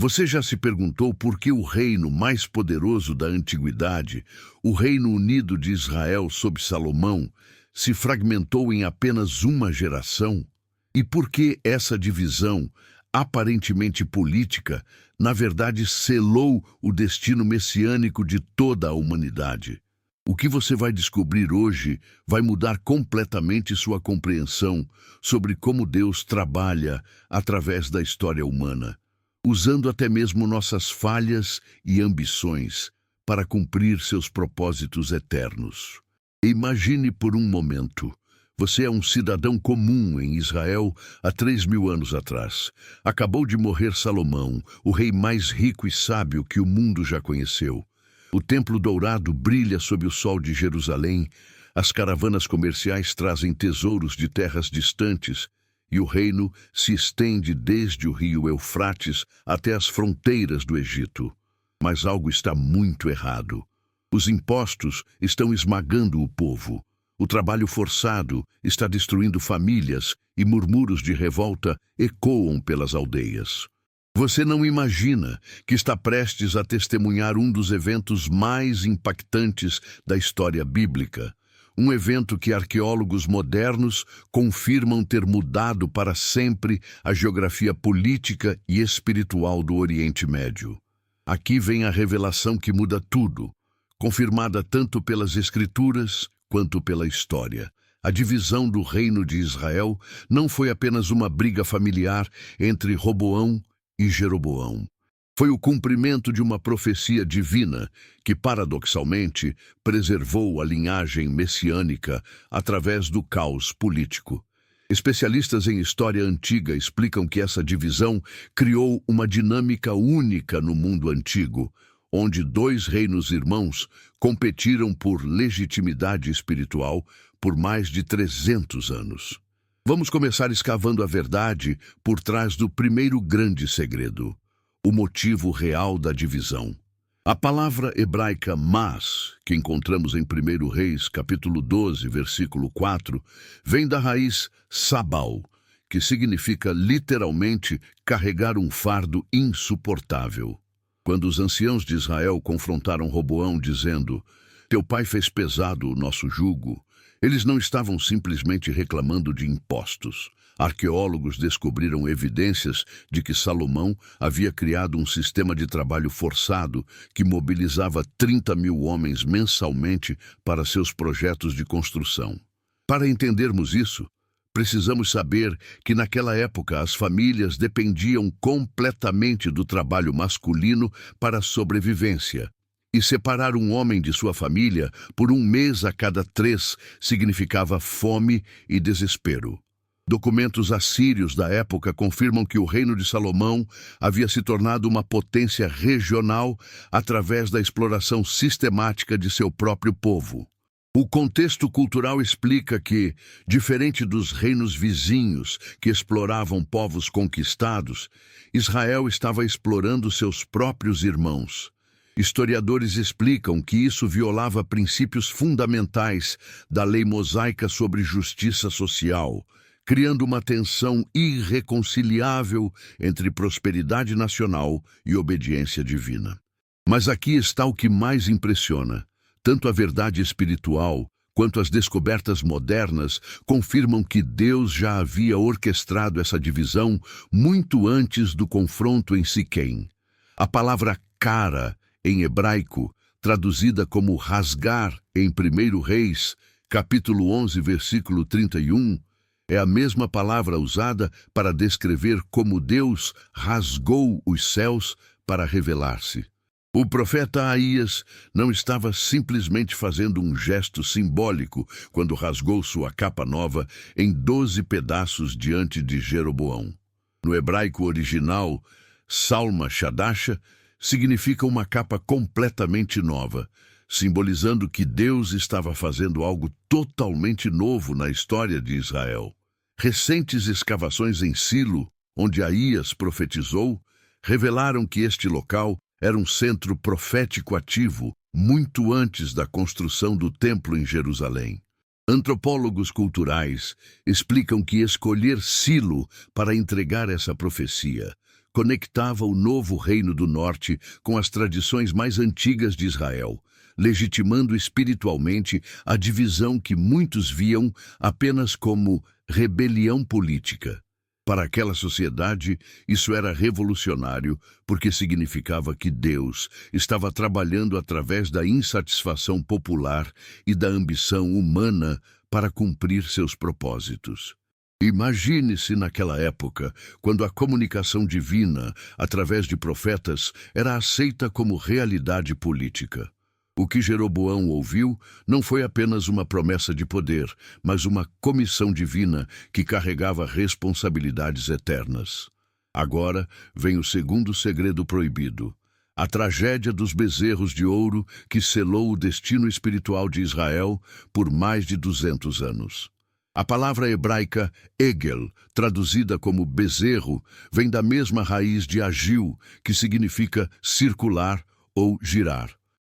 Você já se perguntou por que o reino mais poderoso da antiguidade, o Reino Unido de Israel sob Salomão, se fragmentou em apenas uma geração? E por que essa divisão, aparentemente política, na verdade selou o destino messiânico de toda a humanidade? O que você vai descobrir hoje vai mudar completamente sua compreensão sobre como Deus trabalha através da história humana, usando até mesmo nossas falhas e ambições para cumprir seus propósitos eternos. Imagine por um momento. Você é um cidadão comum em Israel há 3.000 anos atrás. Acabou de morrer Salomão, o rei mais rico e sábio que o mundo já conheceu. O Templo Dourado brilha sob o sol de Jerusalém, as caravanas comerciais trazem tesouros de terras distantes, e o reino se estende desde o rio Eufrates até as fronteiras do Egito. Mas algo está muito errado. Os impostos estão esmagando o povo. O trabalho forçado está destruindo famílias e murmúrios de revolta ecoam pelas aldeias. Você não imagina que está prestes a testemunhar um dos eventos mais impactantes da história bíblica. Um evento que arqueólogos modernos confirmam ter mudado para sempre a geografia política e espiritual do Oriente Médio. Aqui vem a revelação que muda tudo, confirmada tanto pelas Escrituras quanto pela história. A divisão do reino de Israel não foi apenas uma briga familiar entre Roboão e Jeroboão. Foi o cumprimento de uma profecia divina que, paradoxalmente, preservou a linhagem messiânica através do caos político. Especialistas em história antiga explicam que essa divisão criou uma dinâmica única no mundo antigo, onde dois reinos irmãos competiram por legitimidade espiritual por mais de 300 anos. Vamos começar escavando a verdade por trás do primeiro grande segredo, o motivo real da divisão. A palavra hebraica mas, que encontramos em 1 Reis, capítulo 12, versículo 4, vem da raiz sabal, que significa literalmente carregar um fardo insuportável. Quando os anciãos de Israel confrontaram Roboão dizendo: "Teu pai fez pesado o nosso jugo", eles não estavam simplesmente reclamando de impostos. Arqueólogos descobriram evidências de que Salomão havia criado um sistema de trabalho forçado que mobilizava 30.000 homens mensalmente para seus projetos de construção. Para entendermos isso, precisamos saber que naquela época as famílias dependiam completamente do trabalho masculino para a sobrevivência. E separar um homem de sua família por um mês a cada 3 significava fome e desespero. Documentos assírios da época confirmam que o reino de Salomão havia se tornado uma potência regional através da exploração sistemática de seu próprio povo. O contexto cultural explica que, diferente dos reinos vizinhos que exploravam povos conquistados, Israel estava explorando seus próprios irmãos. Historiadores explicam que isso violava princípios fundamentais da lei mosaica sobre justiça social, criando uma tensão irreconciliável entre prosperidade nacional e obediência divina. Mas aqui está o que mais impressiona. Tanto a verdade espiritual quanto as descobertas modernas confirmam que Deus já havia orquestrado essa divisão muito antes do confronto em Siquém. A palavra cara, em hebraico, traduzida como rasgar em 1 Reis, capítulo 11, versículo 31, é a mesma palavra usada para descrever como Deus rasgou os céus para revelar-se. O profeta Aías não estava simplesmente fazendo um gesto simbólico quando rasgou sua capa nova em 12 pedaços diante de Jeroboão. No hebraico original, Salma Shadasha significa uma capa completamente nova, simbolizando que Deus estava fazendo algo totalmente novo na história de Israel. Recentes escavações em Silo, onde Aías profetizou, revelaram que este local era um centro profético ativo muito antes da construção do templo em Jerusalém. Antropólogos culturais explicam que escolher Silo para entregar essa profecia conectava o novo reino do norte com as tradições mais antigas de Israel, legitimando espiritualmente a divisão que muitos viam apenas como rebelião política. Para aquela sociedade, isso era revolucionário, porque significava que Deus estava trabalhando através da insatisfação popular e da ambição humana para cumprir seus propósitos. Imagine-se naquela época, quando a comunicação divina, através de profetas, era aceita como realidade política. O que Jeroboão ouviu não foi apenas uma promessa de poder, mas uma comissão divina que carregava responsabilidades eternas. Agora vem o segundo segredo proibido: a tragédia dos bezerros de ouro que selou o destino espiritual de Israel por mais de 200 anos. A palavra hebraica egel, traduzida como bezerro, vem da mesma raiz de agil, que significa circular ou girar.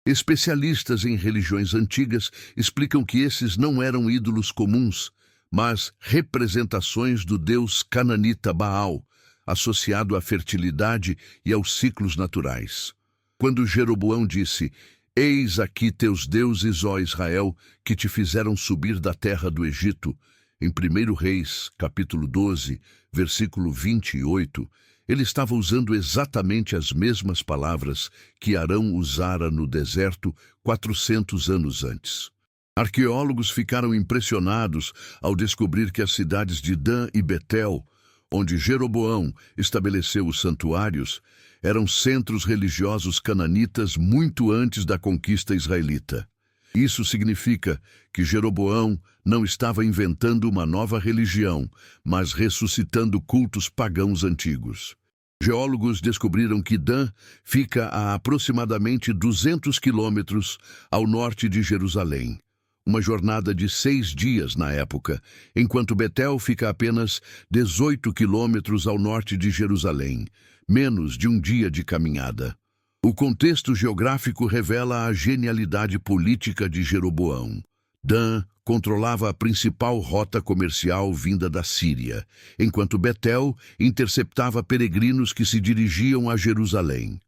Especialistas em religiões antigas explicam que esses não eram ídolos comuns, mas representações do deus cananita Baal, associado à fertilidade e aos ciclos naturais. Quando Jeroboão disse: "Eis aqui teus deuses, ó Israel, que te fizeram subir da terra do Egito", em 1 Reis, capítulo 12, versículo 28, ele estava usando exatamente as mesmas palavras que Arão usara no deserto 400 anos antes. Arqueólogos ficaram impressionados ao descobrir que as cidades de Dan e Betel, onde Jeroboão estabeleceu os santuários, eram centros religiosos cananitas muito antes da conquista israelita. Isso significa que Jeroboão não estava inventando uma nova religião, mas ressuscitando cultos pagãos antigos. Geólogos descobriram que Dan fica a aproximadamente 200 quilômetros ao norte de Jerusalém, uma jornada de 6 dias na época, enquanto Betel fica a apenas 18 quilômetros ao norte de Jerusalém, menos de um dia de caminhada. O contexto geográfico revela a genialidade política de Jeroboão. Dan controlava a principal rota comercial vinda da Síria, enquanto Betel interceptava peregrinos que se dirigiam a Jerusalém.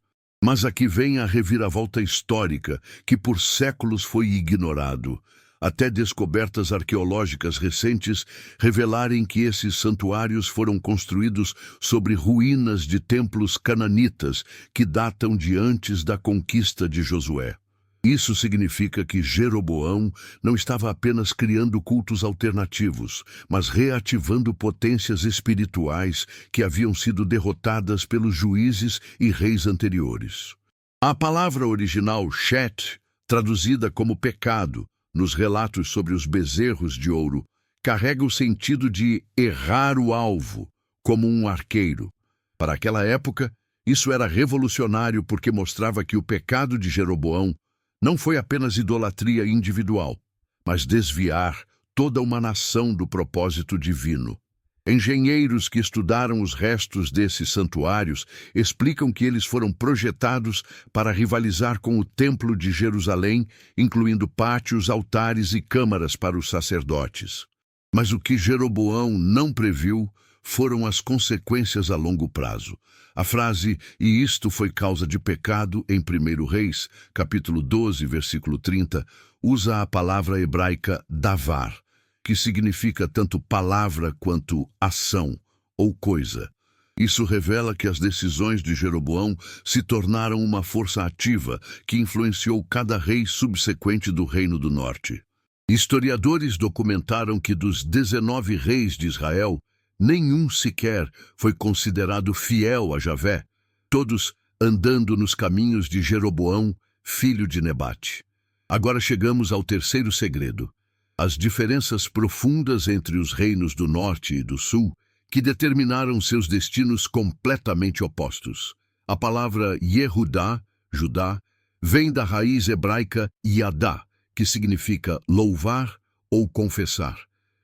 Mas aqui vem a reviravolta histórica, que por séculos foi ignorado, até descobertas arqueológicas recentes revelarem que esses santuários foram construídos sobre ruínas de templos cananitas que datam de antes da conquista de Josué. Isso significa que Jeroboão não estava apenas criando cultos alternativos, mas reativando potências espirituais que haviam sido derrotadas pelos juízes e reis anteriores. A palavra original Shet, traduzida como pecado, nos relatos sobre os bezerros de ouro, carrega o sentido de errar o alvo, como um arqueiro. Para aquela época, isso era revolucionário porque mostrava que o pecado de Jeroboão não foi apenas idolatria individual, mas desviar toda uma nação do propósito divino. Engenheiros que estudaram os restos desses santuários explicam que eles foram projetados para rivalizar com o Templo de Jerusalém, incluindo pátios, altares e câmaras para os sacerdotes. Mas o que Jeroboão não previu foram as consequências a longo prazo. A frase "e isto foi causa de pecado" em 1 Reis, capítulo 12, versículo 30, usa a palavra hebraica davar, que significa tanto palavra quanto ação ou coisa. Isso revela que as decisões de Jeroboão se tornaram uma força ativa que influenciou cada rei subsequente do Reino do Norte. Historiadores documentaram que dos 19 reis de Israel, nenhum sequer foi considerado fiel a Javé, todos andando nos caminhos de Jeroboão, filho de Nebate. Agora chegamos ao terceiro segredo: as diferenças profundas entre os reinos do norte e do sul, que determinaram seus destinos completamente opostos. A palavra Yehudá, Judá, vem da raiz hebraica Yadá, que significa louvar ou confessar.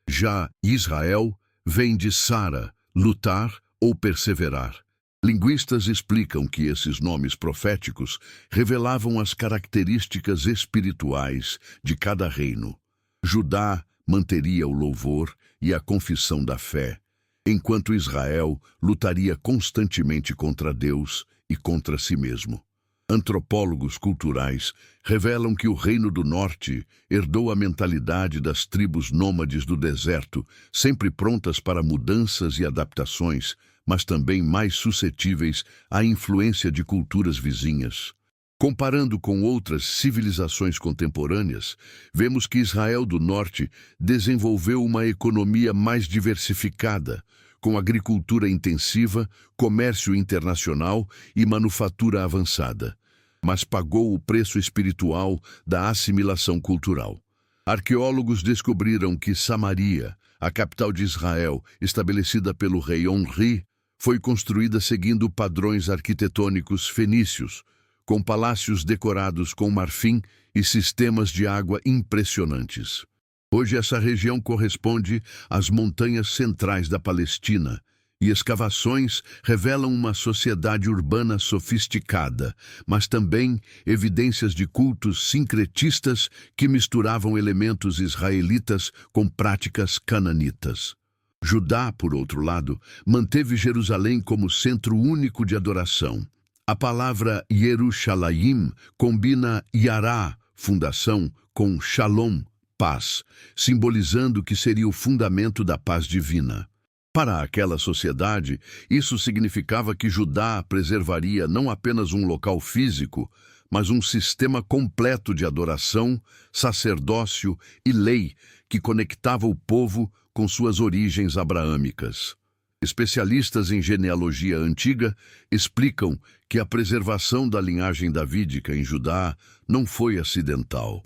Já Israel vem de Sara, lutar ou perseverar. Linguistas explicam que esses nomes proféticos revelavam as características espirituais de cada reino. Judá manteria o louvor e a confissão da fé, enquanto Israel lutaria constantemente contra Deus e contra si mesmo. Antropólogos culturais revelam que o Reino do Norte herdou a mentalidade das tribos nômades do deserto, sempre prontas para mudanças e adaptações, mas também mais suscetíveis à influência de culturas vizinhas. Comparando com outras civilizações contemporâneas, vemos que Israel do Norte desenvolveu uma economia mais diversificada, com agricultura intensiva, comércio internacional e manufatura avançada, mas pagou o preço espiritual da assimilação cultural. Arqueólogos descobriram que Samaria, a capital de Israel, estabelecida pelo rei Onri, foi construída seguindo padrões arquitetônicos fenícios, com palácios decorados com marfim e sistemas de água impressionantes. Hoje essa região corresponde às montanhas centrais da Palestina, e escavações revelam uma sociedade urbana sofisticada, mas também evidências de cultos sincretistas que misturavam elementos israelitas com práticas cananitas. Judá, por outro lado, manteve Jerusalém como centro único de adoração. A palavra Yerushalayim combina Yará, fundação, com Shalom, paz, simbolizando que seria o fundamento da paz divina. Para aquela sociedade, isso significava que Judá preservaria não apenas um local físico, mas um sistema completo de adoração, sacerdócio e lei que conectava o povo com suas origens abraâmicas. Especialistas em genealogia antiga explicam que a preservação da linhagem davídica em Judá não foi acidental.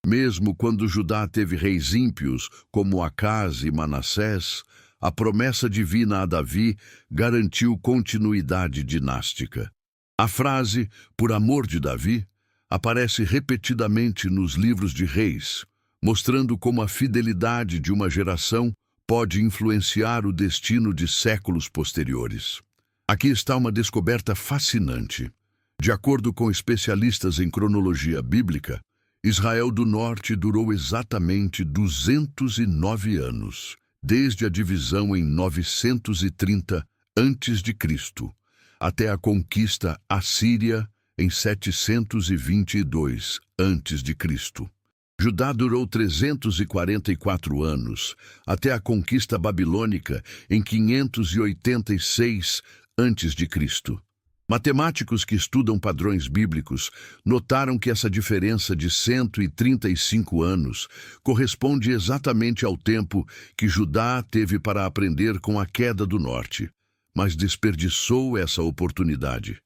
Mesmo quando Judá teve reis ímpios, como Acaz e Manassés, a promessa divina a Davi garantiu continuidade dinástica. A frase, por amor de Davi, aparece repetidamente nos livros de reis, mostrando como a fidelidade de uma geração pode influenciar o destino de séculos posteriores. Aqui está uma descoberta fascinante. De acordo com especialistas em cronologia bíblica, Israel do Norte durou exatamente 209 anos, desde a divisão em 930 a.C., até a conquista assíria em 722 a.C. Judá durou 344 anos, até a conquista babilônica em 586 a.C. Matemáticos que estudam padrões bíblicos notaram que essa diferença de 135 anos corresponde exatamente ao tempo que Judá teve para aprender com a queda do norte, mas desperdiçou essa oportunidade.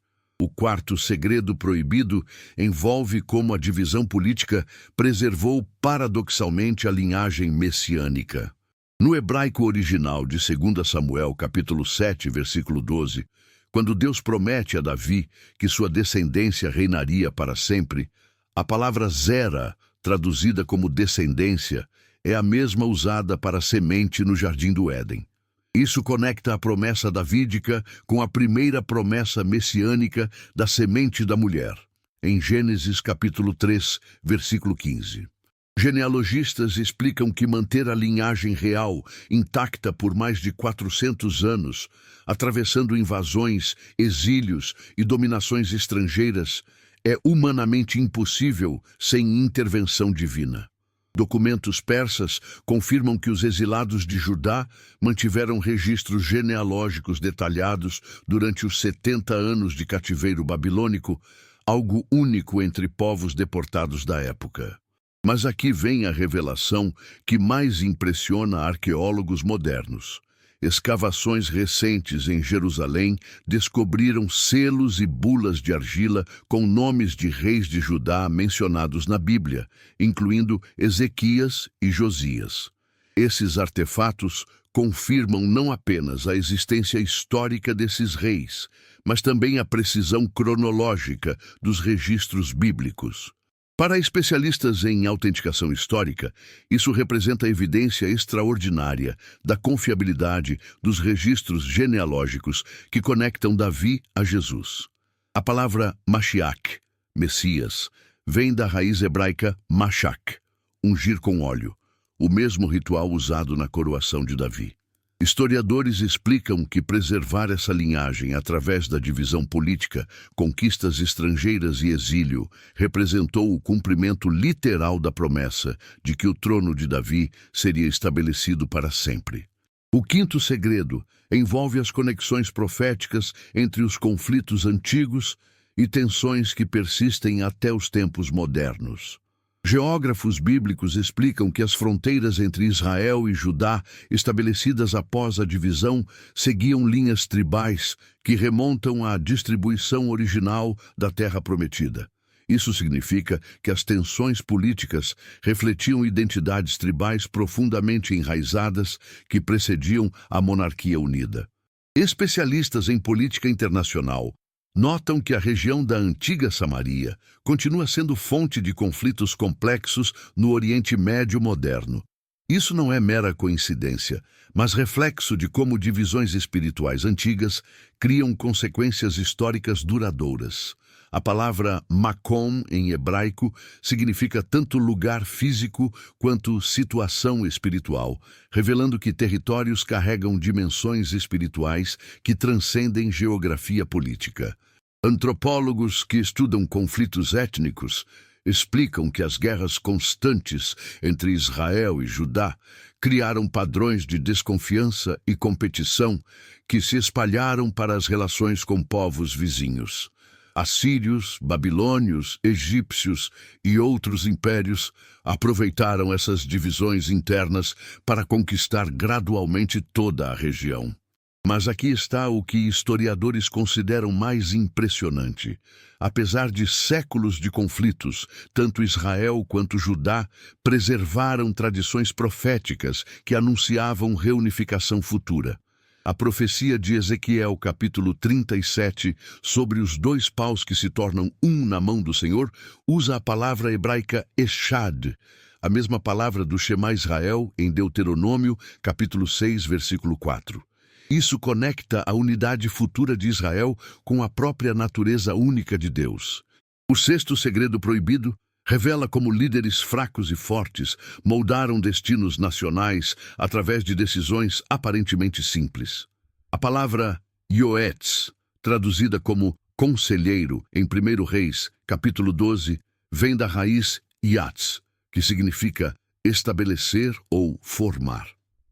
O quarto segredo proibido envolve como a divisão política preservou paradoxalmente a linhagem messiânica. No hebraico original de 2 Samuel, capítulo 7, versículo 12, quando Deus promete a Davi que sua descendência reinaria para sempre, a palavra zera, traduzida como descendência, é a mesma usada para semente no Jardim do Éden. Isso conecta a promessa davídica com a primeira promessa messiânica da semente da mulher, em Gênesis capítulo 3, versículo 15. Genealogistas explicam que manter a linhagem real intacta por mais de 400 anos, atravessando invasões, exílios e dominações estrangeiras, é humanamente impossível sem intervenção divina. Documentos persas confirmam que os exilados de Judá mantiveram registros genealógicos detalhados durante os 70 anos de cativeiro babilônico, algo único entre povos deportados da época. Mas aqui vem a revelação que mais impressiona arqueólogos modernos. Escavações recentes em Jerusalém descobriram selos e bulas de argila com nomes de reis de Judá mencionados na Bíblia, incluindo Ezequias e Josias. Esses artefatos confirmam não apenas a existência histórica desses reis, mas também a precisão cronológica dos registros bíblicos. Para especialistas em autenticação histórica, isso representa a evidência extraordinária da confiabilidade dos registros genealógicos que conectam Davi a Jesus. A palavra Mashiach, Messias, vem da raiz hebraica mashak, ungir com óleo, o mesmo ritual usado na coroação de Davi. Historiadores explicam que preservar essa linhagem através da divisão política, conquistas estrangeiras e exílio representou o cumprimento literal da promessa de que o trono de Davi seria estabelecido para sempre. O quinto segredo envolve as conexões proféticas entre os conflitos antigos e tensões que persistem até os tempos modernos. Geógrafos bíblicos explicam que as fronteiras entre Israel e Judá, estabelecidas após a divisão, seguiam linhas tribais que remontam à distribuição original da Terra Prometida. Isso significa que as tensões políticas refletiam identidades tribais profundamente enraizadas que precediam a monarquia unida. Especialistas em política internacional notam que a região da antiga Samaria continua sendo fonte de conflitos complexos no Oriente Médio moderno. Isso não é mera coincidência, mas reflexo de como divisões espirituais antigas criam consequências históricas duradouras. A palavra Makom, em hebraico, significa tanto lugar físico quanto situação espiritual, revelando que territórios carregam dimensões espirituais que transcendem geografia política. Antropólogos que estudam conflitos étnicos explicam que as guerras constantes entre Israel e Judá criaram padrões de desconfiança e competição que se espalharam para as relações com povos vizinhos. Assírios, babilônios, egípcios e outros impérios aproveitaram essas divisões internas para conquistar gradualmente toda a região. Mas aqui está o que historiadores consideram mais impressionante. Apesar de séculos de conflitos, tanto Israel quanto Judá preservaram tradições proféticas que anunciavam reunificação futura. A profecia de Ezequiel, capítulo 37, sobre os dois paus que se tornam um na mão do Senhor, usa a palavra hebraica Eshad, a mesma palavra do Shema Israel em Deuteronômio, capítulo 6, versículo 4. Isso conecta a unidade futura de Israel com a própria natureza única de Deus. O sexto segredo proibido revela como líderes fracos e fortes moldaram destinos nacionais através de decisões aparentemente simples. A palavra Yoetz, traduzida como conselheiro em 1 Reis, capítulo 12, vem da raiz Yatz, que significa estabelecer ou formar.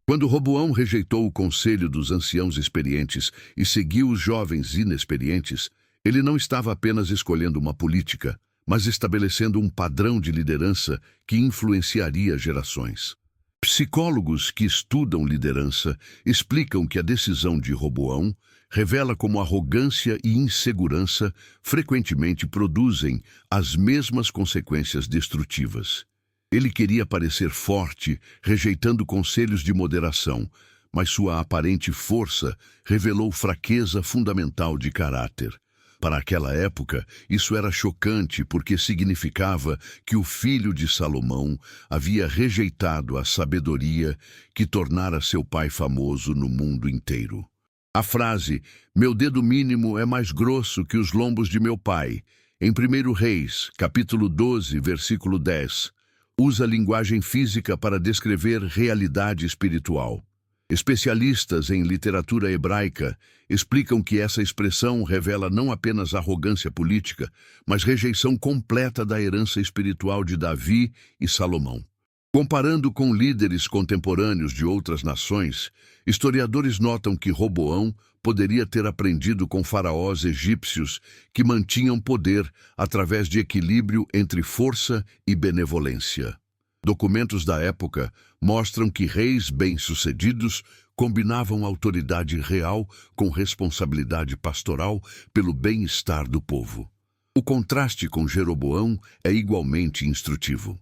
Quando Roboão rejeitou o conselho dos anciãos experientes e seguiu os jovens inexperientes, ele não estava apenas escolhendo uma política, mas estabelecendo um padrão de liderança que influenciaria gerações. Psicólogos que estudam liderança explicam que a decisão de Roboão revela como arrogância e insegurança frequentemente produzem as mesmas consequências destrutivas. Ele queria parecer forte, rejeitando conselhos de moderação, mas sua aparente força revelou fraqueza fundamental de caráter. Para aquela época, isso era chocante porque significava que o filho de Salomão havia rejeitado a sabedoria que tornara seu pai famoso no mundo inteiro. A frase, "Meu dedo mínimo é mais grosso que os lombos de meu pai", em 1 Reis, capítulo 12, versículo 10, usa linguagem física para descrever realidade espiritual. Especialistas em literatura hebraica explicam que essa expressão revela não apenas arrogância política, mas rejeição completa da herança espiritual de Davi e Salomão. Comparando com líderes contemporâneos de outras nações, historiadores notam que Roboão poderia ter aprendido com faraós egípcios que mantinham poder através de equilíbrio entre força e benevolência. Documentos da época mostram que reis bem-sucedidos combinavam autoridade real com responsabilidade pastoral pelo bem-estar do povo. O contraste com Jeroboão é igualmente instrutivo.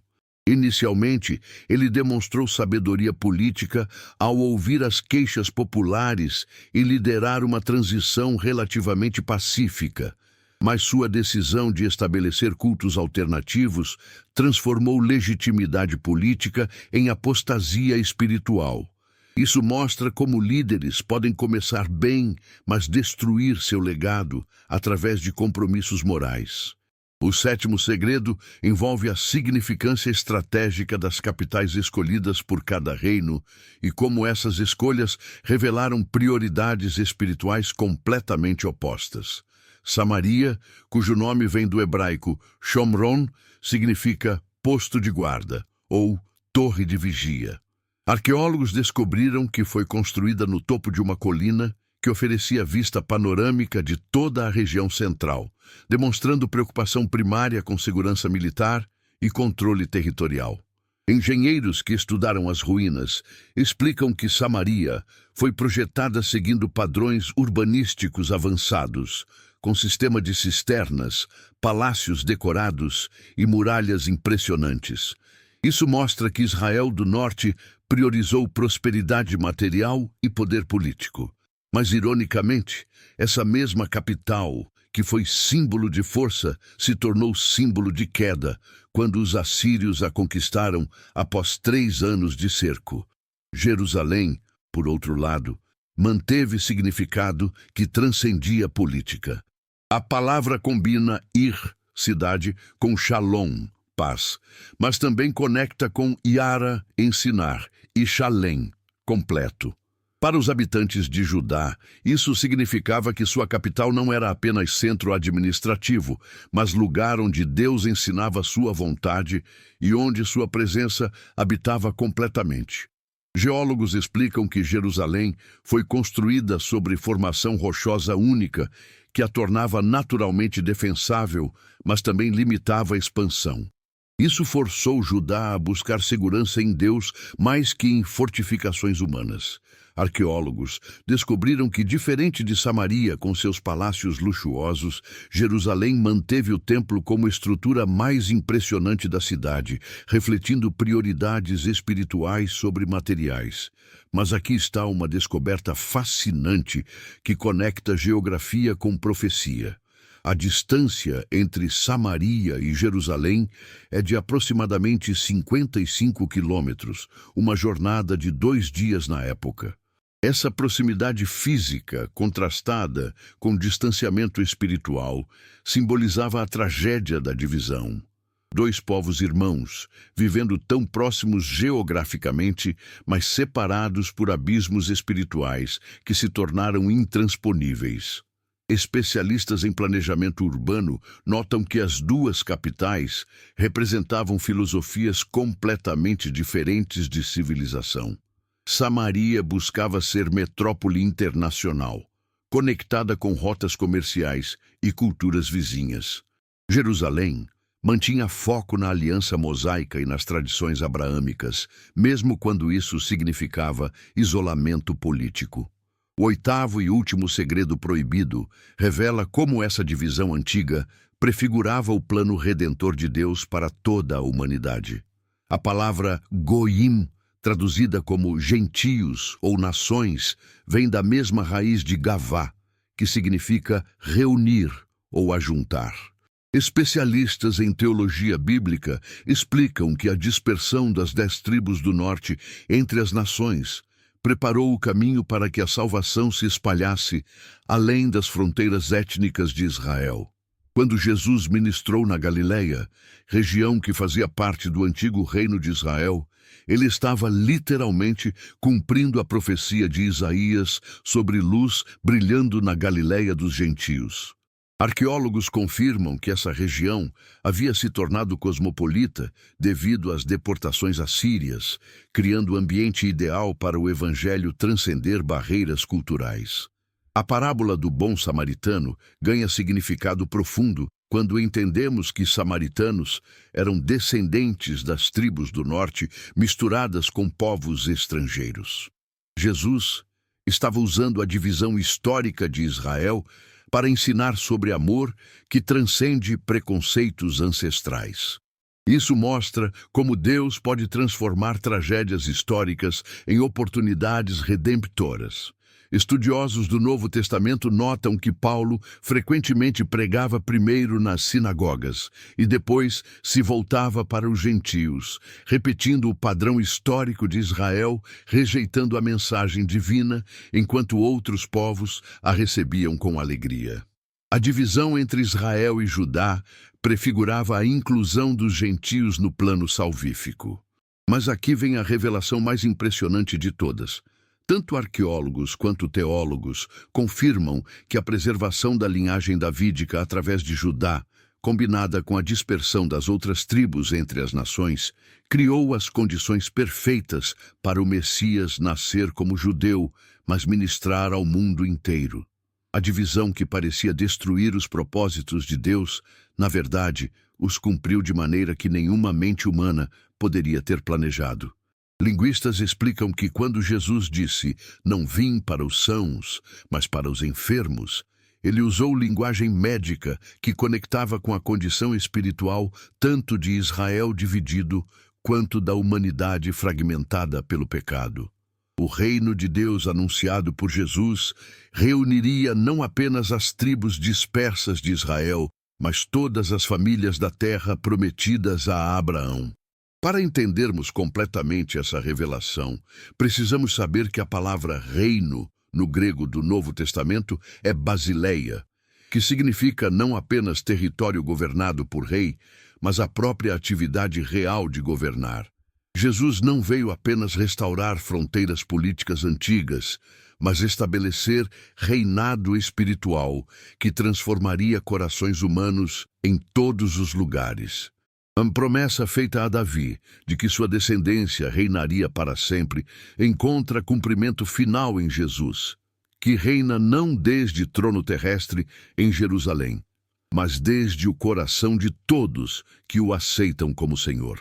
Inicialmente, ele demonstrou sabedoria política ao ouvir as queixas populares e liderar uma transição relativamente pacífica. Mas sua decisão de estabelecer cultos alternativos transformou legitimidade política em apostasia espiritual. Isso mostra como líderes podem começar bem, mas destruir seu legado através de compromissos morais. O sétimo segredo envolve a significância estratégica das capitais escolhidas por cada reino e como essas escolhas revelaram prioridades espirituais completamente opostas. Samaria, cujo nome vem do hebraico Shomron, significa posto de guarda ou torre de vigia. Arqueólogos descobriram que foi construída no topo de uma colina que oferecia vista panorâmica de toda a região central, demonstrando preocupação primária com segurança militar e controle territorial. Engenheiros que estudaram as ruínas explicam que Samaria foi projetada seguindo padrões urbanísticos avançados, com sistema de cisternas, palácios decorados e muralhas impressionantes. Isso mostra que Israel do Norte priorizou prosperidade material e poder político. Mas, ironicamente, essa mesma capital, que foi símbolo de força, se tornou símbolo de queda quando os assírios a conquistaram após 3 anos de cerco. Jerusalém, por outro lado, manteve significado que transcendia a política. A palavra combina ir, cidade, com shalom, paz, mas também conecta com Yara, ensinar, e Shalem, completo. Para os habitantes de Judá, isso significava que sua capital não era apenas centro administrativo, mas lugar onde Deus ensinava sua vontade e onde sua presença habitava completamente. Geólogos explicam que Jerusalém foi construída sobre formação rochosa única, que a tornava naturalmente defensável, mas também limitava a expansão. Isso forçou Judá a buscar segurança em Deus mais que em fortificações humanas. Arqueólogos descobriram que, diferente de Samaria, com seus palácios luxuosos, Jerusalém manteve o templo como estrutura mais impressionante da cidade, refletindo prioridades espirituais sobre materiais. Mas aqui está uma descoberta fascinante que conecta geografia com profecia. A distância entre Samaria e Jerusalém é de aproximadamente 55 quilômetros, uma jornada de 2 dias na época. Essa proximidade física, contrastada com distanciamento espiritual, simbolizava a tragédia da divisão. 2 povos irmãos, vivendo tão próximos geograficamente, mas separados por abismos espirituais que se tornaram intransponíveis. Especialistas em planejamento urbano notam que as 2 capitais representavam filosofias completamente diferentes de civilização. Samaria buscava ser metrópole internacional, conectada com rotas comerciais e culturas vizinhas. Jerusalém mantinha foco na aliança mosaica e nas tradições abraâmicas, mesmo quando isso significava isolamento político. O 8º e último segredo proibido revela como essa divisão antiga prefigurava o plano redentor de Deus para toda a humanidade. A palavra goim, traduzida como gentios ou nações, vem da mesma raiz de gavá, que significa reunir ou ajuntar. Especialistas em teologia bíblica explicam que a dispersão das 10 tribos do norte entre as nações preparou o caminho para que a salvação se espalhasse além das fronteiras étnicas de Israel. Quando Jesus ministrou na Galileia, região que fazia parte do antigo reino de Israel, ele estava literalmente cumprindo a profecia de Isaías sobre luz brilhando na Galileia dos gentios. Arqueólogos confirmam que essa região havia se tornado cosmopolita devido às deportações assírias, criando o ambiente ideal para o evangelho transcender barreiras culturais. A parábola do bom samaritano ganha significado profundo quando entendemos que samaritanos eram descendentes das tribos do norte misturadas com povos estrangeiros. Jesus estava usando a divisão histórica de Israel para ensinar sobre amor que transcende preconceitos ancestrais. Isso mostra como Deus pode transformar tragédias históricas em oportunidades redemptoras. Estudiosos do Novo Testamento notam que Paulo frequentemente pregava primeiro nas sinagogas e depois se voltava para os gentios, repetindo o padrão histórico de Israel, rejeitando a mensagem divina, enquanto outros povos a recebiam com alegria. A divisão entre Israel e Judá prefigurava a inclusão dos gentios no plano salvífico. Mas aqui vem a revelação mais impressionante de todas. Tanto arqueólogos quanto teólogos confirmam que a preservação da linhagem davídica através de Judá, combinada com a dispersão das outras tribos entre as nações, criou as condições perfeitas para o Messias nascer como judeu, mas ministrar ao mundo inteiro. A divisão que parecia destruir os propósitos de Deus, na verdade, os cumpriu de maneira que nenhuma mente humana poderia ter planejado. Linguistas explicam que quando Jesus disse, "Não vim para os sãos, mas para os enfermos", ele usou linguagem médica que conectava com a condição espiritual tanto de Israel dividido quanto da humanidade fragmentada pelo pecado. O reino de Deus anunciado por Jesus reuniria não apenas as tribos dispersas de Israel, mas todas as famílias da terra prometidas a Abraão. Para entendermos completamente essa revelação, precisamos saber que a palavra reino, no grego do Novo Testamento, é basileia, que significa não apenas território governado por rei, mas a própria atividade real de governar. Jesus não veio apenas restaurar fronteiras políticas antigas, mas estabelecer reinado espiritual que transformaria corações humanos em todos os lugares. A promessa feita a Davi, de que sua descendência reinaria para sempre, encontra cumprimento final em Jesus, que reina não desde trono terrestre em Jerusalém, mas desde o coração de todos que o aceitam como Senhor.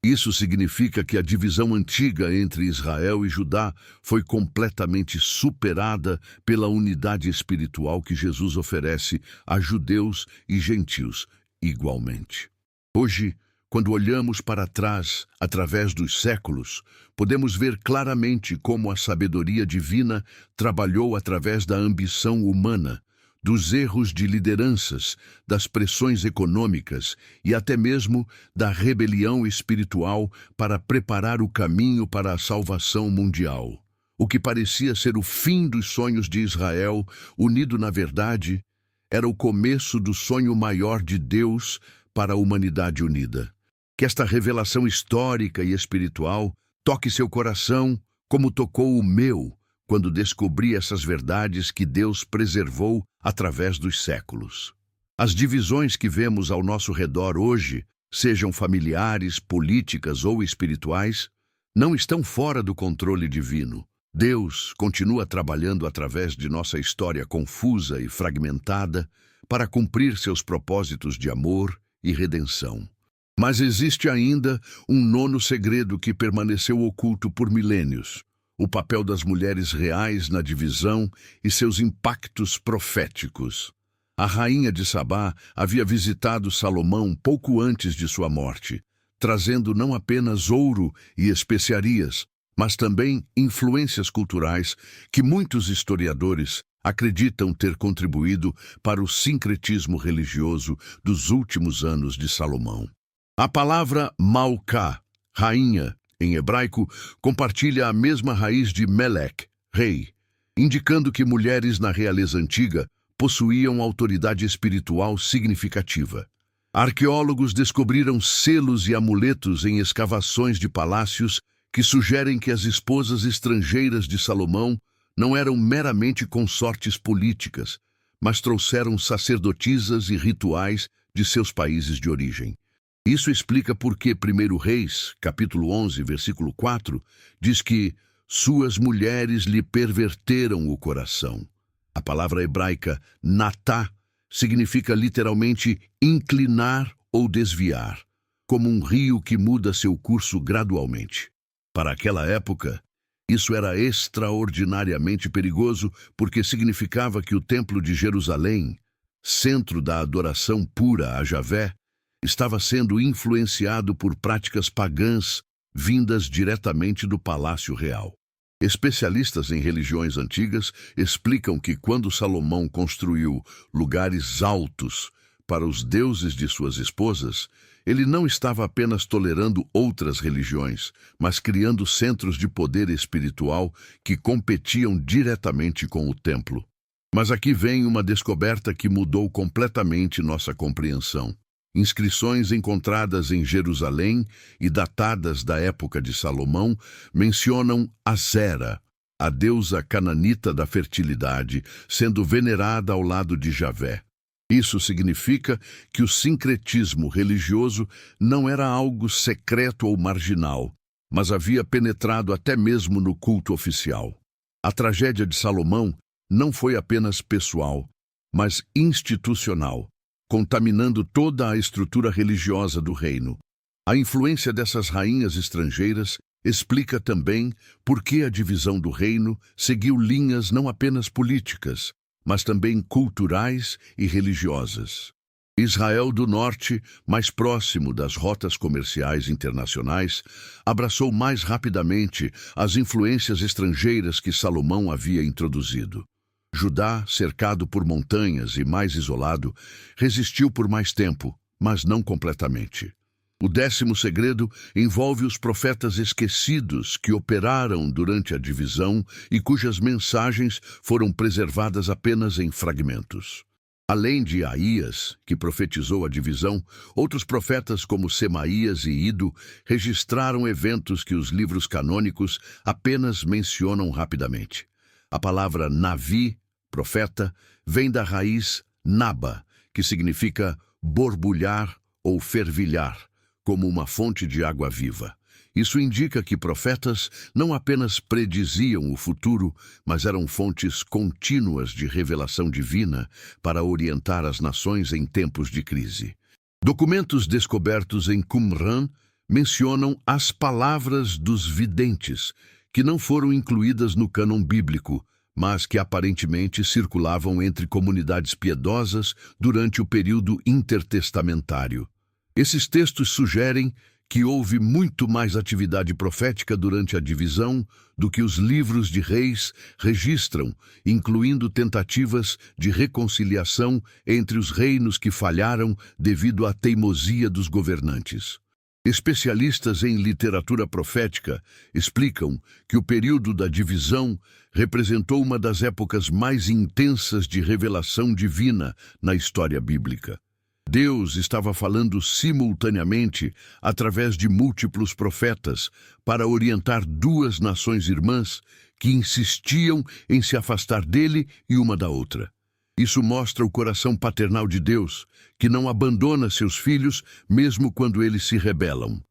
Isso significa que a divisão antiga entre Israel e Judá foi completamente superada pela unidade espiritual que Jesus oferece a judeus e gentios igualmente. Hoje, quando olhamos para trás, através dos séculos, podemos ver claramente como a sabedoria divina trabalhou através da ambição humana, dos erros de lideranças, das pressões econômicas e até mesmo da rebelião espiritual para preparar o caminho para a salvação mundial. O que parecia ser o fim dos sonhos de Israel, unido na verdade, era o começo do sonho maior de Deus para a humanidade unida. Que esta revelação histórica e espiritual toque seu coração como tocou o meu, quando descobri essas verdades que Deus preservou através dos séculos. As divisões que vemos ao nosso redor hoje, sejam familiares, políticas ou espirituais, não estão fora do controle divino. Deus continua trabalhando através de nossa história confusa e fragmentada para cumprir seus propósitos de amor e redenção. Mas existe ainda um nono segredo que permaneceu oculto por milênios: o papel das mulheres reais na divisão e seus impactos proféticos. A rainha de Sabá havia visitado Salomão pouco antes de sua morte, trazendo não apenas ouro e especiarias, mas também influências culturais que muitos historiadores acreditam ter contribuído para o sincretismo religioso dos últimos anos de Salomão. A palavra Malcá, rainha, em hebraico, compartilha a mesma raiz de Melech, rei, indicando que mulheres na realeza antiga possuíam autoridade espiritual significativa. Arqueólogos descobriram selos e amuletos em escavações de palácios que sugerem que as esposas estrangeiras de Salomão não eram meramente consortes políticas, mas trouxeram sacerdotisas e rituais de seus países de origem. Isso explica por que 1 Reis, capítulo 11, versículo 4, diz que suas mulheres lhe perverteram o coração. A palavra hebraica natá significa literalmente inclinar ou desviar, como um rio que muda seu curso gradualmente. Para aquela época, isso era extraordinariamente perigoso porque significava que o Templo de Jerusalém, centro da adoração pura a Javé, estava sendo influenciado por práticas pagãs vindas diretamente do Palácio Real. Especialistas em religiões antigas explicam que quando Salomão construiu lugares altos para os deuses de suas esposas, ele não estava apenas tolerando outras religiões, mas criando centros de poder espiritual que competiam diretamente com o templo. Mas aqui vem uma descoberta que mudou completamente nossa compreensão. Inscrições encontradas em Jerusalém e datadas da época de Salomão mencionam Asera, a deusa cananita da fertilidade, sendo venerada ao lado de Javé. Isso significa que o sincretismo religioso não era algo secreto ou marginal, mas havia penetrado até mesmo no culto oficial. A tragédia de Salomão não foi apenas pessoal, mas institucional, contaminando toda a estrutura religiosa do reino. A influência dessas rainhas estrangeiras explica também por que a divisão do reino seguiu linhas não apenas políticas, mas também culturais e religiosas. Israel do Norte, mais próximo das rotas comerciais internacionais, abraçou mais rapidamente as influências estrangeiras que Salomão havia introduzido. Judá, cercado por montanhas e mais isolado, resistiu por mais tempo, mas não completamente. O 10º segredo envolve os profetas esquecidos que operaram durante a divisão e cujas mensagens foram preservadas apenas em fragmentos. Além de Aías, que profetizou a divisão, outros profetas como Semaías e Ido registraram eventos que os livros canônicos apenas mencionam rapidamente. A palavra Navi, profeta, vem da raiz Naba, que significa borbulhar ou fervilhar, como uma fonte de água viva. Isso indica que profetas não apenas prediziam o futuro, mas eram fontes contínuas de revelação divina para orientar as nações em tempos de crise. Documentos descobertos em Qumran mencionam as palavras dos videntes, que não foram incluídas no cânon bíblico, mas que aparentemente circulavam entre comunidades piedosas durante o período intertestamentário. Esses textos sugerem que houve muito mais atividade profética durante a divisão do que os livros de reis registram, incluindo tentativas de reconciliação entre os reinos que falharam devido à teimosia dos governantes. Especialistas em literatura profética explicam que o período da divisão representou uma das épocas mais intensas de revelação divina na história bíblica. Deus estava falando simultaneamente através de múltiplos profetas para orientar duas nações irmãs que insistiam em se afastar dele e uma da outra. Isso mostra o coração paternal de Deus, que não abandona seus filhos mesmo quando eles se rebelam.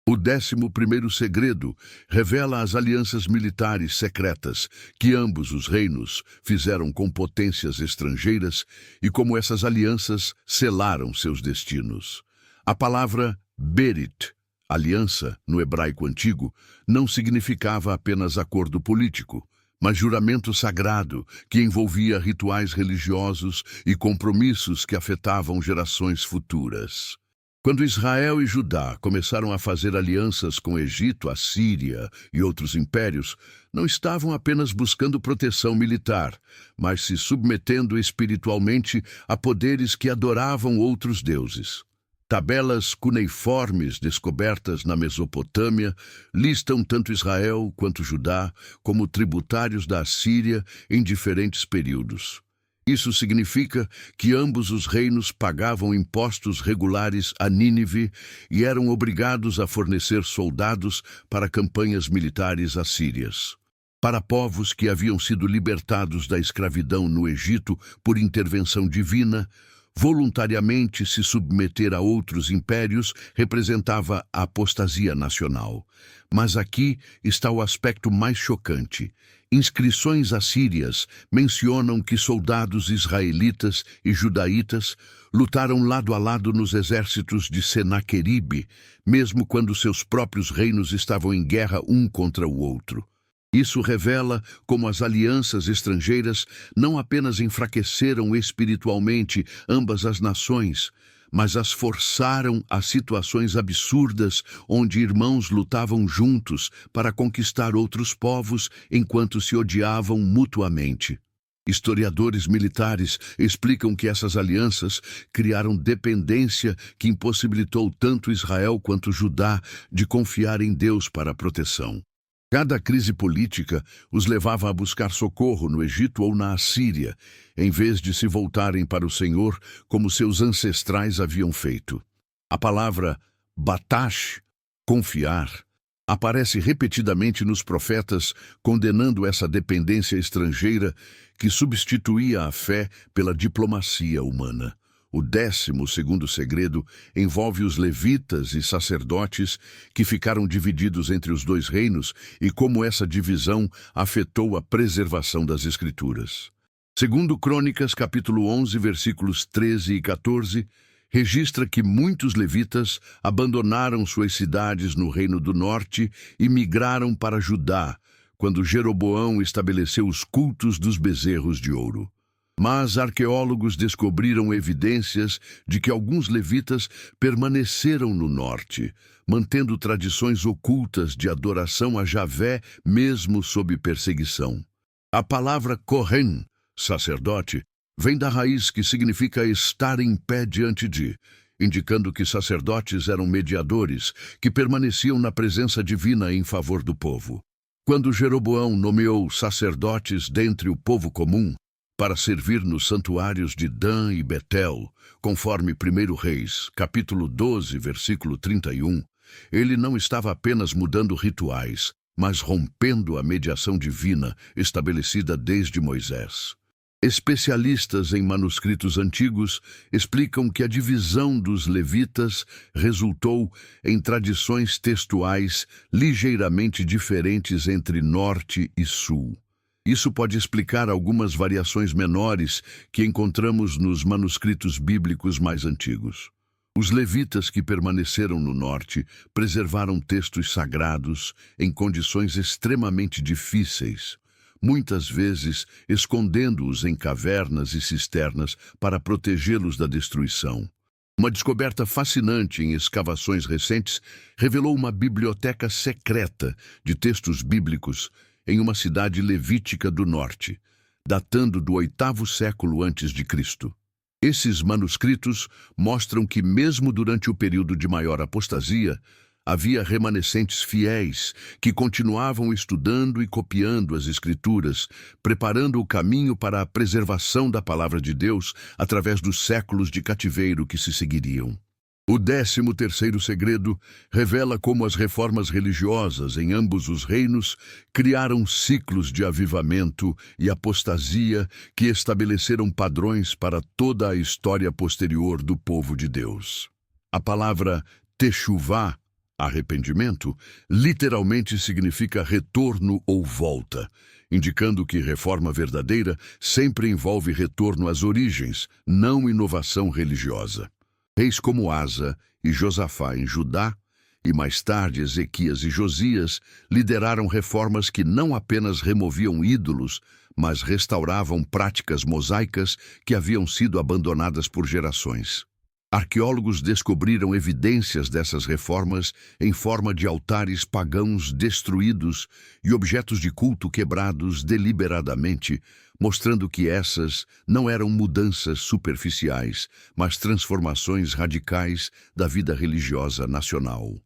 O 11º segredo revela as alianças militares secretas que ambos os reinos fizeram com potências estrangeiras e como essas alianças selaram seus destinos. A palavra Berit, aliança, no hebraico antigo, não significava apenas acordo político, mas juramento sagrado que envolvia rituais religiosos e compromissos que afetavam gerações futuras. Quando Israel e Judá começaram a fazer alianças com Egito, Assíria e outros impérios, não estavam apenas buscando proteção militar, mas se submetendo espiritualmente a poderes que adoravam outros deuses. Tabelas cuneiformes descobertas na Mesopotâmia listam tanto Israel quanto Judá como tributários da Assíria em diferentes períodos. Isso significa que ambos os reinos pagavam impostos regulares a Nínive e eram obrigados a fornecer soldados para campanhas militares assírias. Para povos que haviam sido libertados da escravidão no Egito por intervenção divina, voluntariamente se submeter a outros impérios representava a apostasia nacional. Mas aqui está o aspecto mais chocante. Inscrições assírias mencionam que soldados israelitas e judaítas lutaram lado a lado nos exércitos de Senaqueribe, mesmo quando seus próprios reinos estavam em guerra um contra o outro. Isso revela como as alianças estrangeiras não apenas enfraqueceram espiritualmente ambas as nações, mas as forçaram a situações absurdas onde irmãos lutavam juntos para conquistar outros povos enquanto se odiavam mutuamente. Historiadores militares explicam que essas alianças criaram dependência que impossibilitou tanto Israel quanto Judá de confiar em Deus para a proteção. Cada crise política os levava a buscar socorro no Egito ou na Assíria, em vez de se voltarem para o Senhor como seus ancestrais haviam feito. A palavra batash, confiar, aparece repetidamente nos profetas, condenando essa dependência estrangeira que substituía a fé pela diplomacia humana. O 12º segredo envolve os levitas e sacerdotes que ficaram divididos entre os dois reinos e como essa divisão afetou a preservação das Escrituras. Segundo Crônicas, capítulo 11, versículos 13 e 14, registra que muitos levitas abandonaram suas cidades no Reino do Norte e migraram para Judá, quando Jeroboão estabeleceu os cultos dos bezerros de ouro. Mas arqueólogos descobriram evidências de que alguns levitas permaneceram no norte, mantendo tradições ocultas de adoração a Javé mesmo sob perseguição. A palavra Kohen, sacerdote, vem da raiz que significa estar em pé diante de, indicando que sacerdotes eram mediadores que permaneciam na presença divina em favor do povo. Quando Jeroboão nomeou sacerdotes dentre o povo comum para servir nos santuários de Dan e Betel, conforme 1 Reis, capítulo 12, versículo 31, ele não estava apenas mudando rituais, mas rompendo a mediação divina estabelecida desde Moisés. Especialistas em manuscritos antigos explicam que a divisão dos levitas resultou em tradições textuais ligeiramente diferentes entre norte e sul. Isso pode explicar algumas variações menores que encontramos nos manuscritos bíblicos mais antigos. Os levitas que permaneceram no norte preservaram textos sagrados em condições extremamente difíceis, muitas vezes escondendo-os em cavernas e cisternas para protegê-los da destruição. Uma descoberta fascinante em escavações recentes revelou uma biblioteca secreta de textos bíblicos em uma cidade levítica do norte, datando do 8º século a.C. Esses manuscritos mostram que, mesmo durante o período de maior apostasia, havia remanescentes fiéis que continuavam estudando e copiando as Escrituras, preparando o caminho para a preservação da palavra de Deus através dos séculos de cativeiro que se seguiriam. O 13º segredo revela como as reformas religiosas em ambos os reinos criaram ciclos de avivamento e apostasia que estabeleceram padrões para toda a história posterior do povo de Deus. A palavra techuvá, arrependimento, literalmente significa retorno ou volta, indicando que reforma verdadeira sempre envolve retorno às origens, não inovação religiosa. Reis como Asa e Josafá em Judá, e mais tarde Ezequias e Josias, lideraram reformas que não apenas removiam ídolos, mas restauravam práticas mosaicas que haviam sido abandonadas por gerações. Arqueólogos descobriram evidências dessas reformas em forma de altares pagãos destruídos e objetos de culto quebrados deliberadamente, mostrando que essas não eram mudanças superficiais, mas transformações radicais da vida religiosa nacional.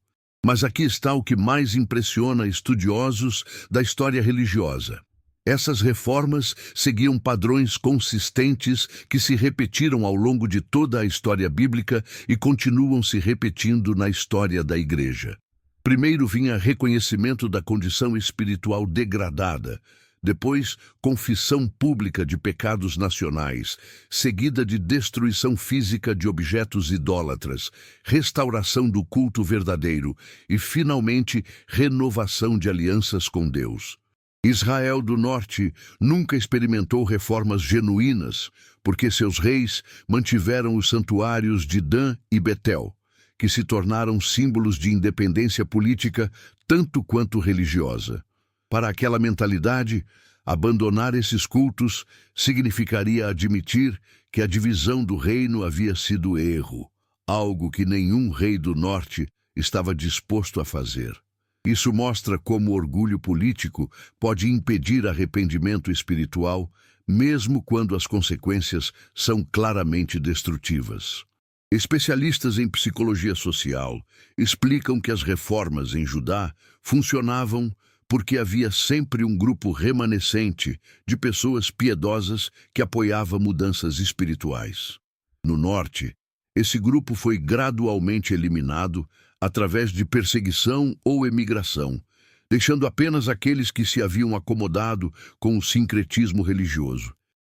Mas aqui está o que mais impressiona estudiosos da história religiosa. Essas reformas seguiam padrões consistentes que se repetiram ao longo de toda a história bíblica e continuam se repetindo na história da Igreja. Primeiro vinha reconhecimento da condição espiritual degradada, depois confissão pública de pecados nacionais, seguida de destruição física de objetos idólatras, restauração do culto verdadeiro e, finalmente, renovação de alianças com Deus. Israel do Norte nunca experimentou reformas genuínas, porque seus reis mantiveram os santuários de Dan e Betel, que se tornaram símbolos de independência política tanto quanto religiosa. Para aquela mentalidade, abandonar esses cultos significaria admitir que a divisão do reino havia sido erro, algo que nenhum rei do Norte estava disposto a fazer. Isso mostra como o orgulho político pode impedir arrependimento espiritual, mesmo quando as consequências são claramente destrutivas. Especialistas em psicologia social explicam que as reformas em Judá funcionavam porque havia sempre um grupo remanescente de pessoas piedosas que apoiava mudanças espirituais. No norte, Esse grupo foi gradualmente eliminado através de perseguição ou emigração, deixando apenas aqueles que se haviam acomodado com o sincretismo religioso.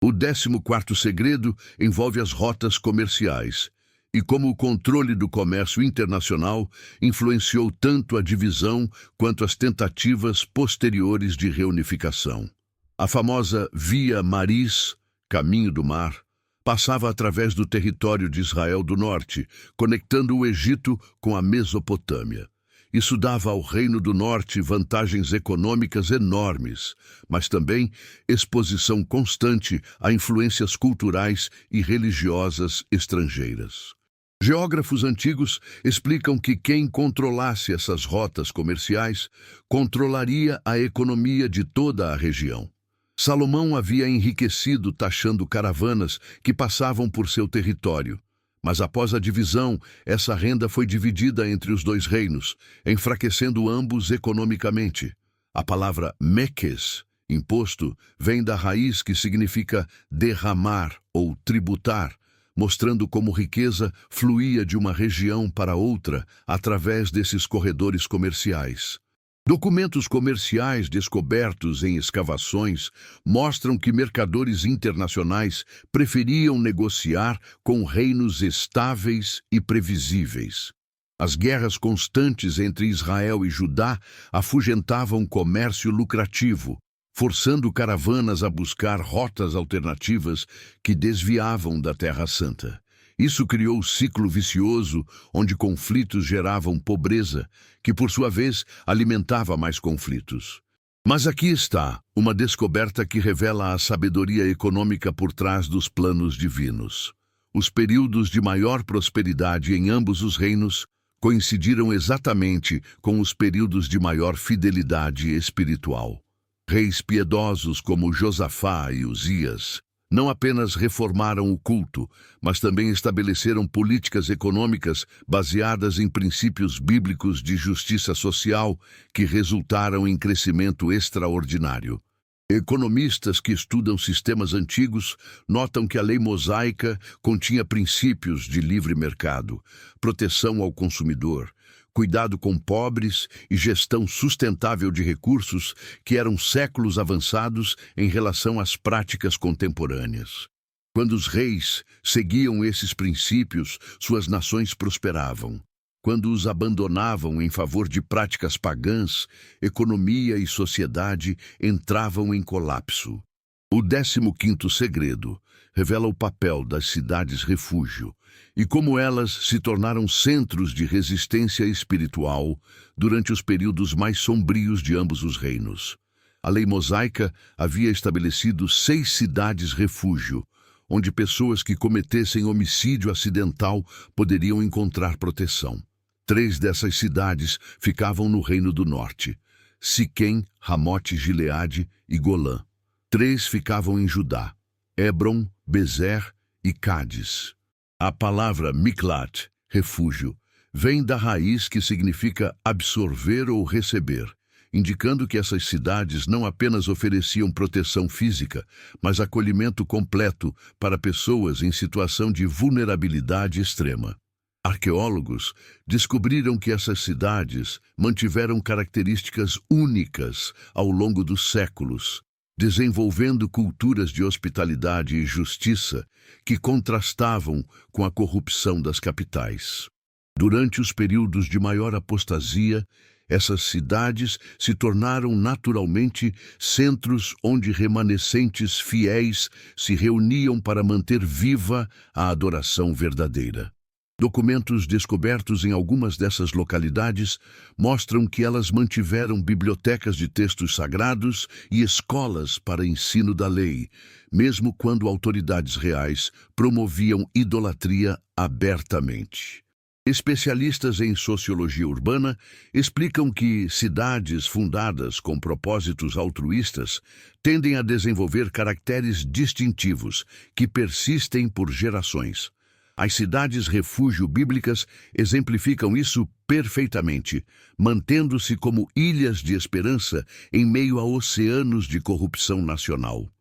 O 14º segredo envolve as rotas comerciais e como o controle do comércio internacional influenciou tanto a divisão quanto as tentativas posteriores de reunificação. A famosa Via Maris, Caminho do Mar, passava através do território de Israel do Norte, conectando o Egito com a Mesopotâmia. Isso dava ao Reino do Norte vantagens econômicas enormes, mas também exposição constante a influências culturais e religiosas estrangeiras. Geógrafos antigos explicam que quem controlasse essas rotas comerciais controlaria a economia de toda a região. Salomão havia enriquecido taxando caravanas que passavam por seu território. Mas após a divisão, essa renda foi dividida entre os dois reinos, enfraquecendo ambos economicamente. A palavra mekes, imposto, vem da raiz que significa derramar ou tributar, mostrando como riqueza fluía de uma região para outra através desses corredores comerciais. Documentos comerciais descobertos em escavações mostram que mercadores internacionais preferiam negociar com reinos estáveis e previsíveis. As guerras constantes entre Israel e Judá afugentavam comércio lucrativo, forçando caravanas a buscar rotas alternativas que desviavam da Terra Santa. Isso criou um ciclo vicioso onde conflitos geravam pobreza, que por sua vez alimentava mais conflitos. Mas aqui está uma descoberta que revela a sabedoria econômica por trás dos planos divinos. Os períodos de maior prosperidade em ambos os reinos coincidiram exatamente com os períodos de maior fidelidade espiritual. Reis piedosos como Josafá e Uzias não apenas reformaram o culto, mas também estabeleceram políticas econômicas baseadas em princípios bíblicos de justiça social que resultaram em crescimento extraordinário. Economistas que estudam sistemas antigos notam que a lei mosaica continha princípios de livre mercado, proteção ao consumidor, cuidado com pobres e gestão sustentável de recursos que eram séculos avançados em relação às práticas contemporâneas. Quando os reis seguiam esses princípios, suas nações prosperavam. Quando os abandonavam em favor de práticas pagãs, economia e sociedade entravam em colapso. O 15º segredo revela o papel das cidades-refúgio e como elas se tornaram centros de resistência espiritual durante os períodos mais sombrios de ambos os reinos. A lei mosaica havia estabelecido 6 cidades-refúgio, onde pessoas que cometessem homicídio acidental poderiam encontrar proteção. 3 dessas cidades ficavam no Reino do Norte: Siquém, Ramote-Gileade e Golã. 3 ficavam em Judá: Hebron, Bezer e Cádiz. A palavra miklat, refúgio, vem da raiz que significa absorver ou receber, indicando que essas cidades não apenas ofereciam proteção física, mas acolhimento completo para pessoas em situação de vulnerabilidade extrema. Arqueólogos descobriram que essas cidades mantiveram características únicas ao longo dos séculos, desenvolvendo culturas de hospitalidade e justiça que contrastavam com a corrupção das capitais. Durante os períodos de maior apostasia, essas cidades se tornaram naturalmente centros onde remanescentes fiéis se reuniam para manter viva a adoração verdadeira. Documentos descobertos em algumas dessas localidades mostram que elas mantiveram bibliotecas de textos sagrados e escolas para ensino da lei, mesmo quando autoridades reais promoviam idolatria abertamente. Especialistas em sociologia urbana explicam que cidades fundadas com propósitos altruístas tendem a desenvolver caracteres distintivos que persistem por gerações. As cidades-refúgio bíblicas exemplificam isso perfeitamente, mantendo-se como ilhas de esperança em meio a oceanos de corrupção nacional.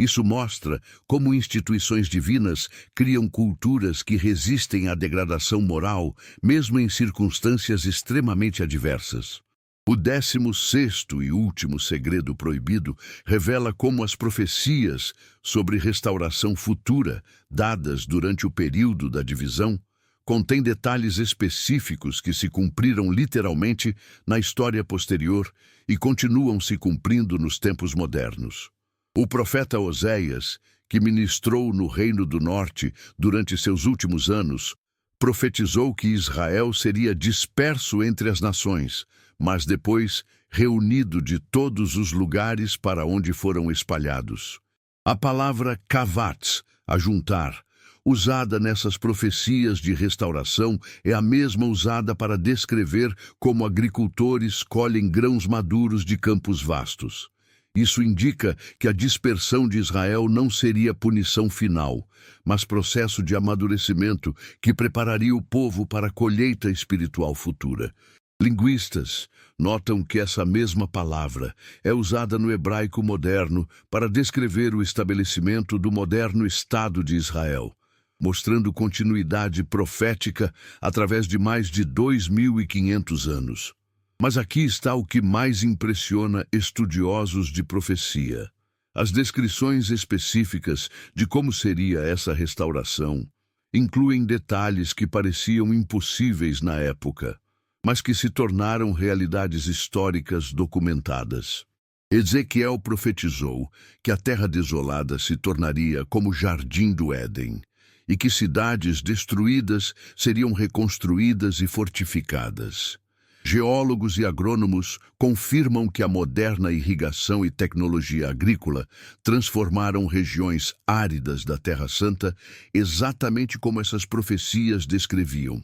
Isso mostra como instituições divinas criam culturas que resistem à degradação moral, mesmo em circunstâncias extremamente adversas. O 16º e último segredo proibido revela como as profecias sobre restauração futura, dadas durante o período da divisão, contêm detalhes específicos que se cumpriram literalmente na história posterior e continuam se cumprindo nos tempos modernos. O profeta Oséias, que ministrou no Reino do Norte durante seus últimos anos, profetizou que Israel seria disperso entre as nações, mas depois reunido de todos os lugares para onde foram espalhados. A palavra kavatz, ajuntar, usada nessas profecias de restauração, é a mesma usada para descrever como agricultores colhem grãos maduros de campos vastos. Isso indica que a dispersão de Israel não seria punição final, mas processo de amadurecimento que prepararia o povo para a colheita espiritual futura. Linguistas notam que essa mesma palavra é usada no hebraico moderno para descrever o estabelecimento do moderno Estado de Israel, mostrando continuidade profética através de mais de 2.500 anos. Mas aqui está o que mais impressiona estudiosos de profecia: as descrições específicas de como seria essa restauração incluem detalhes que pareciam impossíveis na época, mas que se tornaram realidades históricas documentadas. Ezequiel profetizou que a terra desolada se tornaria como o jardim do Éden, e que cidades destruídas seriam reconstruídas e fortificadas. Geólogos e agrônomos confirmam que a moderna irrigação e tecnologia agrícola transformaram regiões áridas da Terra Santa exatamente como essas profecias descreviam.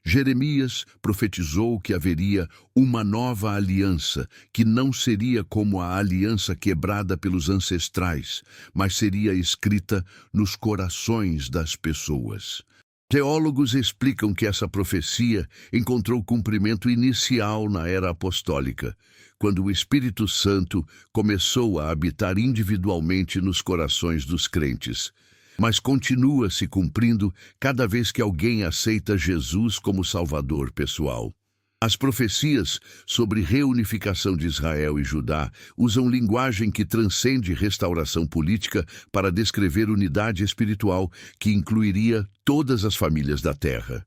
Jeremias profetizou que haveria uma nova aliança, que não seria como a aliança quebrada pelos ancestrais, mas seria escrita nos corações das pessoas. Teólogos explicam que essa profecia encontrou cumprimento inicial na era apostólica, quando o Espírito Santo começou a habitar individualmente nos corações dos crentes, mas continua se cumprindo cada vez que alguém aceita Jesus como Salvador pessoal. As profecias sobre reunificação de Israel e Judá usam linguagem que transcende restauração política para descrever unidade espiritual que incluiria todas as famílias da terra.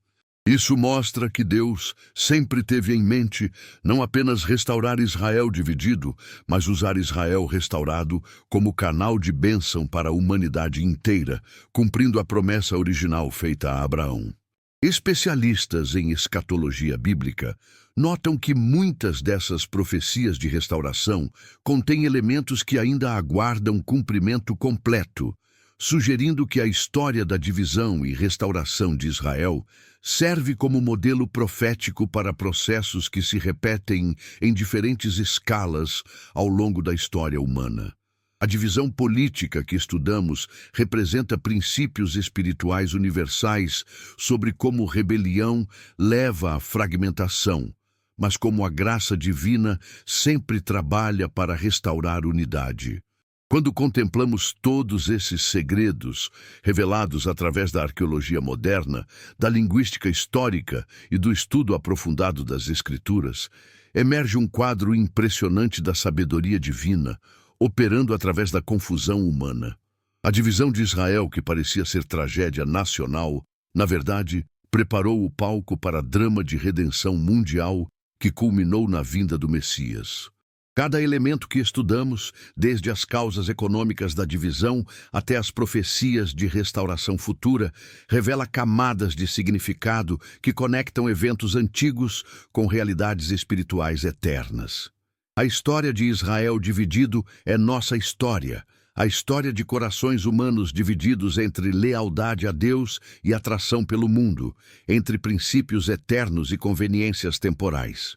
Isso mostra que Deus sempre teve em mente não apenas restaurar Israel dividido, mas usar Israel restaurado como canal de bênção para a humanidade inteira, cumprindo a promessa original feita a Abraão. Especialistas em escatologia bíblica notam que muitas dessas profecias de restauração contêm elementos que ainda aguardam cumprimento completo, sugerindo que a história da divisão e restauração de Israel serve como modelo profético para processos que se repetem em diferentes escalas ao longo da história humana. A divisão política que estudamos representa princípios espirituais universais sobre como rebelião leva à fragmentação, mas como a graça divina sempre trabalha para restaurar unidade. Quando contemplamos todos esses segredos, revelados através da arqueologia moderna, da linguística histórica e do estudo aprofundado das Escrituras, emerge um quadro impressionante da sabedoria divina, operando através da confusão humana. A divisão de Israel, que parecia ser tragédia nacional, na verdade, preparou o palco para drama de redenção mundial que culminou na vinda do Messias. Cada elemento que estudamos, desde as causas econômicas da divisão até as profecias de restauração futura, revela camadas de significado que conectam eventos antigos com realidades espirituais eternas. A história de Israel dividido é nossa história, a história de corações humanos divididos entre lealdade a Deus e atração pelo mundo, entre princípios eternos e conveniências temporais.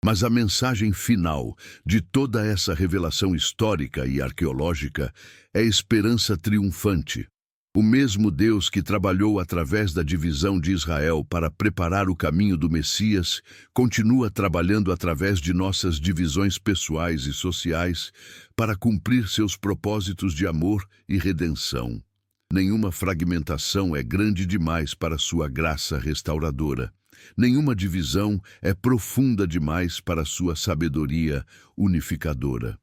Mas a mensagem final de toda essa revelação histórica e arqueológica é esperança triunfante. O mesmo Deus que trabalhou através da divisão de Israel para preparar o caminho do Messias, continua trabalhando através de nossas divisões pessoais e sociais para cumprir seus propósitos de amor e redenção. Nenhuma fragmentação é grande demais para sua graça restauradora. Nenhuma divisão é profunda demais para sua sabedoria unificadora.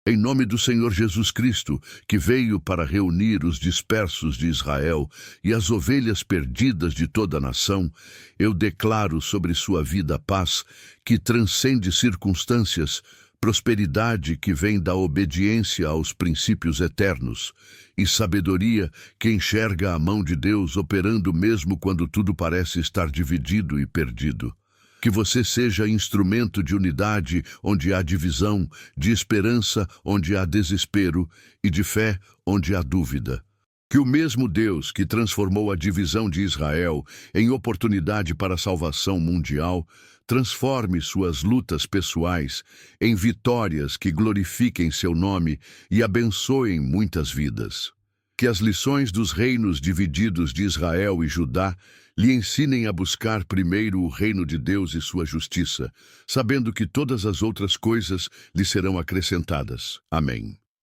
Em nome do Senhor Jesus Cristo, que veio para reunir os dispersos de Israel e as ovelhas perdidas de toda a nação, eu declaro sobre sua vida paz que transcende circunstâncias, prosperidade que vem da obediência aos princípios eternos e sabedoria que enxerga a mão de Deus operando mesmo quando tudo parece estar dividido e perdido. Que você seja instrumento de unidade onde há divisão, de esperança onde há desespero e de fé onde há dúvida. Que o mesmo Deus que transformou a divisão de Israel em oportunidade para a salvação mundial transforme suas lutas pessoais em vitórias que glorifiquem seu nome e abençoem muitas vidas. Que as lições dos reinos divididos de Israel e Judá lhe ensinem a buscar primeiro o reino de Deus e sua justiça, sabendo que todas as outras coisas lhe serão acrescentadas. Amém.